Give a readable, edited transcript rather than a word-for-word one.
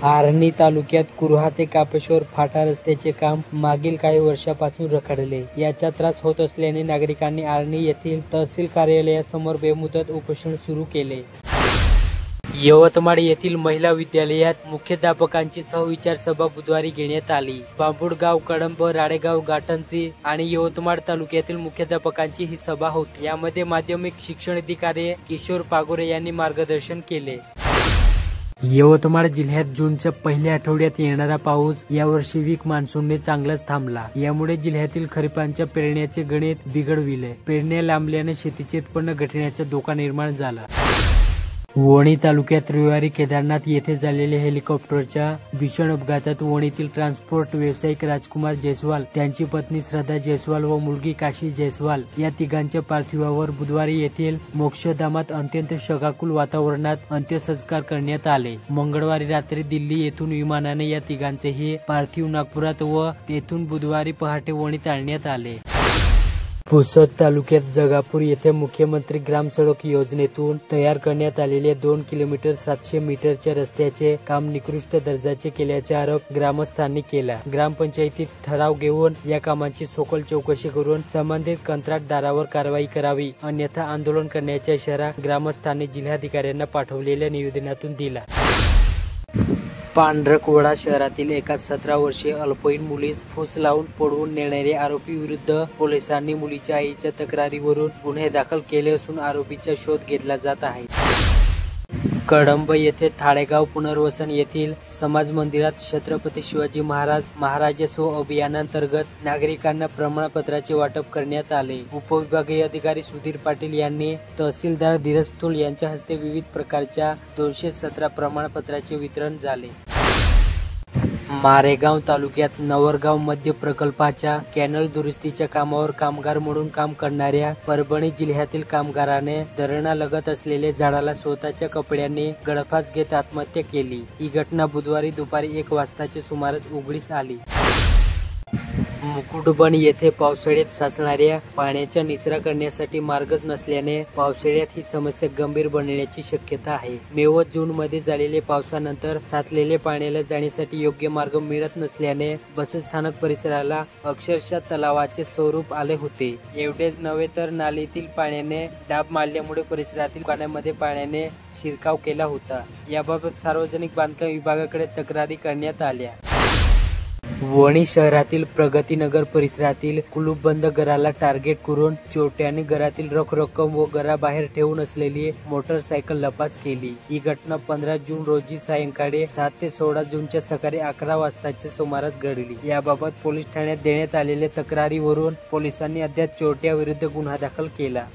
आर्णी तालुक्यात कुर्हा ते कापेश्वर फाटा रस्त्याचे काम मागील काही वर्षापासून रखडले. याचा त्रास होत असल्याने नागरिकांनी आर्णी येथील तहसील कार्यालयासमोर बेमुदत उपोषण सुरू केले. यवतमाळ येथील महिला विद्यालयात मुख्याध्यापकांची सहविचार सभा बुधवारी घेण्यात आली. बांबुडगाव, कळंब, राळेगाव, घाटंजी आणि यवतमाळ तालुक्यातील मुख्याध्यापकांची ही सभा होती. यामध्ये माध्यमिक शिक्षणाधिकारी किशोर पागोरे यांनी मार्गदर्शन केले. यवतमाळ जिल्ह्यात जूनच्या पहिल्या आठवड्यात येणारा पाऊस यावर्षी वीक मान्सूनने चांगलाच थांबला. यामुळे जिल्ह्यातील खरीपांच्या पेरण्याचे गणित बिघडविले. पेरण्या लांबल्याने शेतीचे उत्पन्न घटण्याचा धोका निर्माण झाला. वणी तालुक्यात रविवारी केदारनाथ येथे झालेल्या हेलिकॉप्टरच्या भीषण अपघातात वणीतील ट्रान्सपोर्ट व्यावसायिक राजकुमार जयस्वाल, त्यांची पत्नी श्रद्धा जयस्वाल व मुलगी काशी जयस्वाल या तिघांच्या पार्थिवावर बुधवारी येथील मोक्षधामात अत्यंत शोकाकुल वातावरणात अंत्यसंस्कार करण्यात आले. मंगळवारी रात्री दिल्ली येथून विमानाने या तिघांचेही पार्थिव नागपुरात व तेथून बुधवारी पहाटे वणीत आणण्यात आले. पुसद तालुक्यात जगापूर येथे मुख्यमंत्री ग्रामसडक योजनेतून तयार करण्यात आलेल्या 2 किलोमीटर 700 मीटरच्या रस्त्याचे काम निकृष्ट दर्जाचे केल्याचा आरोप ग्रामस्थांनी केला. ग्रामपंचायतीत ठराव घेऊन या कामांची सखोल चौकशी करून संबंधित कंत्राटदारावर कारवाई करावी, अन्यथा आंदोलन करण्याचा इशारा ग्रामस्थांनी जिल्हाधिकाऱ्यांना पाठवलेल्या निवेदनातून दिला. पांढरकवडा शहरातील एका 17 वर्षीय अल्पवयीन मुलीस फूस लावून पळवून नेणाऱ्या आरोपी विरुद्ध पोलिसांनी मुलीच्या आईच्या तक्रारीवरून गुन्हे दाखल केले असून आरोपीचा शोध घेतला जात आहे. कळंब येथे थाळेगाव पुनर्वसन येथील समाज मंदिरात छत्रपती शिवाजी महाराजोत्सव अभियानांतर्गत नागरिकांना प्रमाणपत्राचे वाटप करण्यात आले. उपविभागीय अधिकारी सुधीर पाटील यांनी तहसीलदार धीरज थोल यांच्या हस्ते विविध प्रकारच्या 217 प्रमाणपत्राचे वितरण झाले. मारेगाव तालुक्यात नवरगाव मध्य प्रकल्पाच्या कॅनल दुरुस्तीच्या कामावर कामगार म्हणून काम करणाऱ्या परभणी जिल्ह्यातील कामगाराने धरणालगत असलेल्या झाडाला स्वतःच्या कपड्यांनी गळफास घेत आत्महत्या केली. ही घटना बुधवारी दुपारी 1 वाजताच्या सुमारास उघडीस आली. मुकुटबन येथे पावसाळ्यात साचणाऱ्या पाण्याचा निचरा करण्यासाठी मार्गच नसल्याने पावसाळ्यात ही समस्या गंभीर बनण्याची शक्यता आहे. मे व जून मध्ये झालेल्या पावसानंतर साचलेल्या पाण्याला जाण्यासाठी योग्य मार्ग मिळत नसल्याने बसस्थानक परिसराला अक्षरशः तलावाचे स्वरूप आले होते. एवढेच नव्हे तर नालीतील पाण्याने डाब मारल्यामुळे परिसरातील पाण्यामध्ये पाण्याने शिरकाव केला होता. याबाबत सार्वजनिक बांधकाम विभागाकडे तक्रारी करण्यात आल्या. वणी शहरातील प्रगतीनगर परिसरातील कुलूपबंद घराला टार्गेट करून चोरट्यांनी घरातील रोख रक्कम व घराबाहेर ठेवून असलेली मोटरसायकल लपास केली. ही घटना 15 जून रोजी सायंकाळी 7 ते 16 जूनच्या सकाळी 11 वाजताच्या सुमारास घडली. याबाबत पोलीस ठाण्यात देण्यात आलेल्या तक्रारीवरून पोलिसांनी अद्याप चोरट्याविरुद्ध गुन्हा दाखल केला.